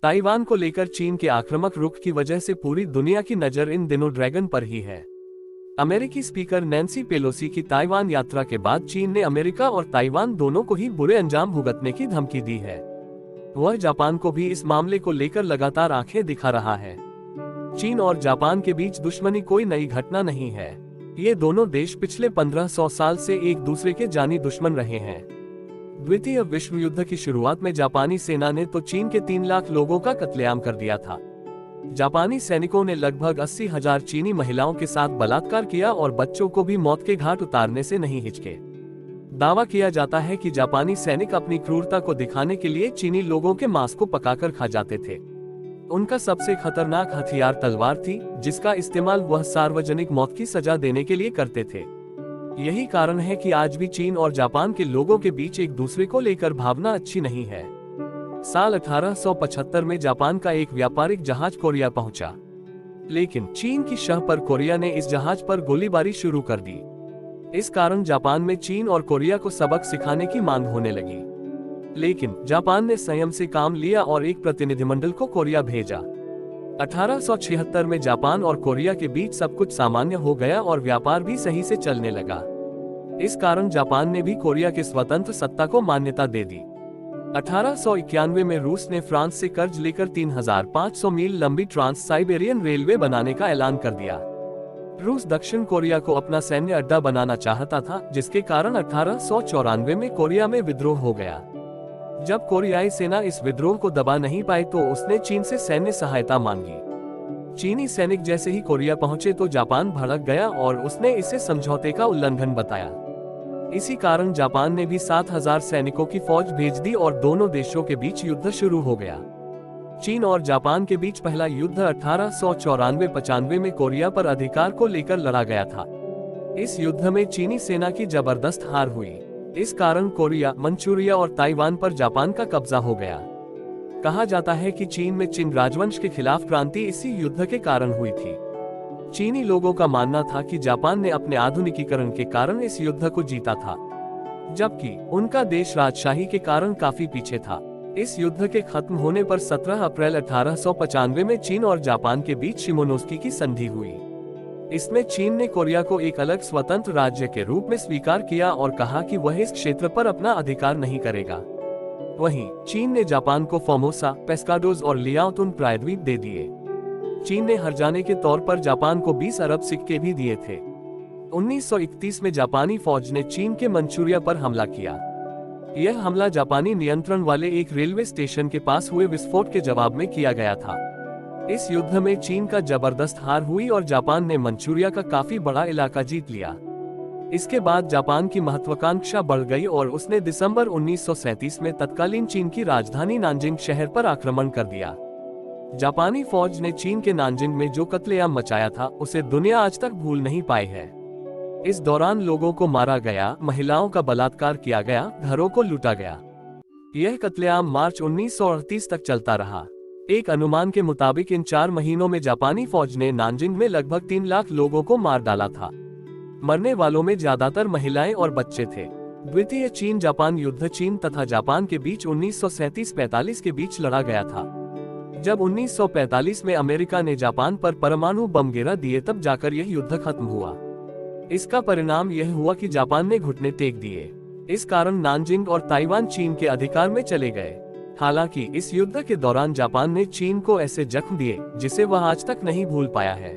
Taiwan को लेकर चीन के आक्रामक रुख की वजह से पूरी दुनिया की नजर इन दिनों ड्रैगन पर ही है। अमेरिकी स्पीकर नैन्सी पेलोसी की ताइवान यात्रा के बाद चीन ने अमेरिका और ताइवान दोनों को ही बुरे अंजाम भुगतने की धमकी दी है। वह जापान को भी इस मामले को लेकर लगातार आंखें दिखा रहा है। चीन और जापान के बीच दुश्मनी कोई नई घटना नहीं है। ये दोनों देश पिछले 1500 साल से एक दूसरे के जानी दुश्मन रहे हैं। द्वितीय विश्व युद्ध की शुरुआत में जापानी सेना ने तो चीन के 3 लाख लोगों का कत्लेआम कर दिया था। जापानी सैनिकों ने लगभग 80,000 चीनी महिलाओं के साथ बलात्कार किया और बच्चों को भी मौत के घाट उतारने से नहीं हिचके। दावा किया जाता है कि जापानी सैनिक अपनी क्रूरता को दिखाने के लिए चीनी लोगों के मांस को पकाकर खा जाते थे। उनका सबसे खतरनाक हथियार तलवार थी, जिसका इस्तेमाल वह सार्वजनिक मौत की सजा देने के लिए करते थे। यही कारण है कि आज भी चीन और जापान के लोगों के बीच एक दूसरे को लेकर भावना अच्छी नहीं है। साल 1875 में जापान का एक व्यापारिक जहाज कोरिया पहुंचा, लेकिन चीन की शह पर कोरिया ने इस जहाज पर गोलीबारी शुरू कर दी। इस कारण जापान में चीन और कोरिया को सबक सिखाने की मांग होने लगी, लेकिन जापान ने संयम से काम लिया और एक प्रतिनिधिमंडल को कोरिया भेजा। 1876 में जापान और कोरिया के बीच सब कुछ सामान्य हो गया और व्यापार भी सही से चलने लगा। इस कारण जापान ने भी कोरिया के स्वतंत्र सत्ता को मान्यता दे दी। 1891 में रूस ने फ्रांस से कर्ज लेकर 3500 मील लंबी ट्रांस साइबेरियन रेलवे बनाने का ऐलान कर दिया। रूस दक्षिण कोरिया को अपना सैन्य अड्डा बनाना चाहता था, जिसके कारण 1894 में कोरिया में विद्रोह हो गया। जब कोरियाई सेना इस विद्रोह को दबा नहीं पाई तो उसने चीन से सैन्य सहायता मांगी। चीनी सैनिक जैसे ही कोरिया पहुंचे तो जापान भड़क गया और उसने इसे समझौते का उल्लंघन बताया। इसी कारण जापान ने भी 7,000 सैनिकों की फौज भेज दी और दोनों देशों के बीच युद्ध शुरू हो गया। चीन और जापान के बीच पहला युद्ध 1894-95 में कोरिया पर अधिकार को लेकर लड़ा गया था। इस युद्ध में चीनी सेना की जबरदस्त हार हुई। इस कारण कोरिया, मंचूरिया और ताइवान पर जापान का कब्जा हो गया। कहा जाता है कि चीन में चिंग राजवंश के खिलाफ क्रांति इसी युद्ध के कारण हुई थी। चीनी लोगों का मानना था कि जापान ने अपने आधुनिकीकरण के कारण इस युद्ध को जीता था, जबकि उनका देश राजशाही के कारण काफी पीछे था। इस युद्ध के खत्म होने पर 17 अप्रैल 1895 में चीन और जापान के बीच शिमोनोस्की की संधि हुई। इसमें चीन ने कोरिया को एक अलग स्वतंत्र राज्य के रूप में स्वीकार किया और कहा कि वह इस क्षेत्र पर अपना अधिकार नहीं करेगा। वहीं चीन ने जापान को फॉर्मोसा, पेस्काडोज और लियाओतुन प्रायद्वीप दे दिए। चीन ने हर्जाने के तौर पर जापान को 20 अरब सिक्के भी दिए थे। 1931 में जापानी फौज ने चीन के मंचूरिया पर हमला किया। यह हमला जापानी नियंत्रण वाले एक रेलवे स्टेशन के पास हुए विस्फोट के जवाब में किया गया था। इस युद्ध में चीन का जबरदस्त हार हुई और जापान ने मंचूरिया का काफी बड़ा इलाका जीत लिया। इसके बाद जापान की महत्वाकांक्षा बढ़ गई और उसने दिसंबर 1937 में तत्कालीन चीन की राजधानी नानजिंग शहर पर आक्रमण कर दिया। जापानी फौज ने चीन के नानजिंग में जो कत्लेआम मचाया था उसे दुनिया आज तक भूल नहीं पाई है। इस दौरान लोगों को मारा गया, महिलाओं का बलात्कार किया गया, घरों को लूटा गया। यह कत्लेआम मार्च 1938 तक चलता रहा। एक अनुमान के मुताबिक इन 4 महीनों में जापानी फौज ने नानजिंग में लगभग 3 लाख लोगों को मार डाला था। मरने वालों में ज्यादातर महिलाएं और बच्चे थे। द्वितीय चीन जापान युद्ध चीन तथा जापान के बीच 1937-45 के बीच लड़ा गया था। जब 1945 में अमेरिका ने जापान पर परमाणु बम गिरा दिए तब जाकर यह युद्ध खत्म हुआ। इसका परिणाम यह हुआ कि जापान ने घुटने टेक दिए। इस कारण नानजिंग और ताइवान चीन के अधिकार में चले गए। हालांकि इस युद्ध के दौरान जापान ने चीन को ऐसे जख्म दिए जिसे वह आज तक नहीं भूल पाया है।